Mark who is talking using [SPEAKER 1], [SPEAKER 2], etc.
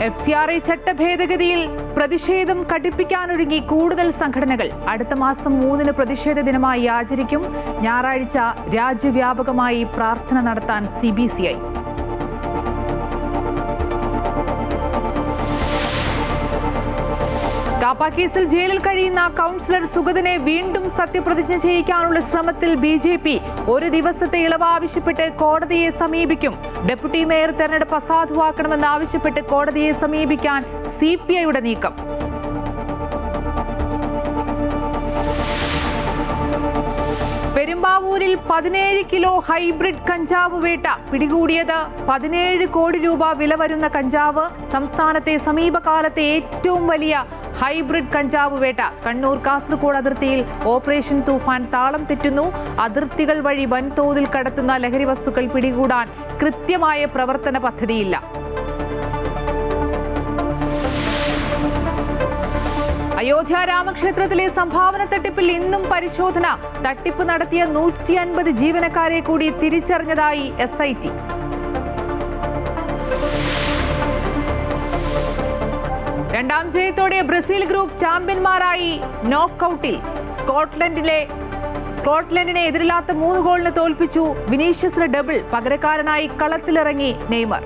[SPEAKER 1] FCRA ചട്ടഭേദഗതിയിൽ പ്രതിഷേധം കടുപ്പിക്കാനൊരുങ്ങി കൂടുതൽ സംഘടനകൾ. അടുത്ത മാസം 3-ന് പ്രതിഷേധ ദിനമായി ആചരിക്കും. ഞായറാഴ്ച രാജ്യവ്യാപകമായി പ്രാർത്ഥന നടത്താൻ CBCI. കാപ്പ കേസിൽ ജയിലിൽ കഴിയുന്ന കൗൺസിലർ സുഗതനെ വീണ്ടും സത്യപ്രതിജ്ഞ ചെയ്യിക്കാനുള്ള ശ്രമത്തിൽ BJP. ഒരു ദിവസത്തെ ഇളവ് ആവശ്യപ്പെട്ട് കോടതിയെ സമീപിക്കും. ഡെപ്യൂട്ടി മേയർ തെരഞ്ഞെടുപ്പ് അസാധുവാക്കണമെന്നാവശ്യപ്പെട്ട് കോടതിയെ സമീപിക്കാൻ CPIയുടെ നീക്കം. പെരുമ്പാവൂരിൽ 17 കിലോ ഹൈബ്രിഡ് കഞ്ചാവ് വേട്ട. പിടികൂടിയത് 17 കോടി രൂപ വില വരുന്ന കഞ്ചാവ്. സംസ്ഥാനത്തെ സമീപകാലത്തെ ഏറ്റവും വലിയ ഹൈബ്രിഡ് കഞ്ചാവ് വേട്ട. കണ്ണൂർ കാസർഗോഡ് അതിർത്തിയിൽ ഓപ്പറേഷൻ തൂഫാൻ താളം തെറ്റുന്നു. അതിർത്തികൾ വഴി വൻതോതിൽ കടത്തുന്ന ലഹരി വസ്തുക്കൾ പിടികൂടാൻ കൃത്യമായ പ്രവർത്തന പദ്ധതിയില്ല. അയോധ്യ രാമക്ഷേത്രത്തിലെ സംഭാവന തട്ടിപ്പിൽ ഇന്നും പരിശോധന. തട്ടിപ്പ് നടത്തിയ 150 ജീവനക്കാരെ കൂടി തിരിച്ചറിഞ്ഞതായി SIT. രണ്ടാം ജയത്തോടെ ബ്രസീൽ ഗ്രൂപ്പ് ചാമ്പ്യന്മാരായി. നോക്കൌട്ടിൽ സ്കോട്ട്ലൻഡിനെ എതിരില്ലാത്ത 3 ഗോളിന് തോൽപ്പിച്ചു. വിനീഷ്യസിന് ഡബിൾ. പകരക്കാരനായി കളത്തിലിറങ്ങി നെയ്മർ.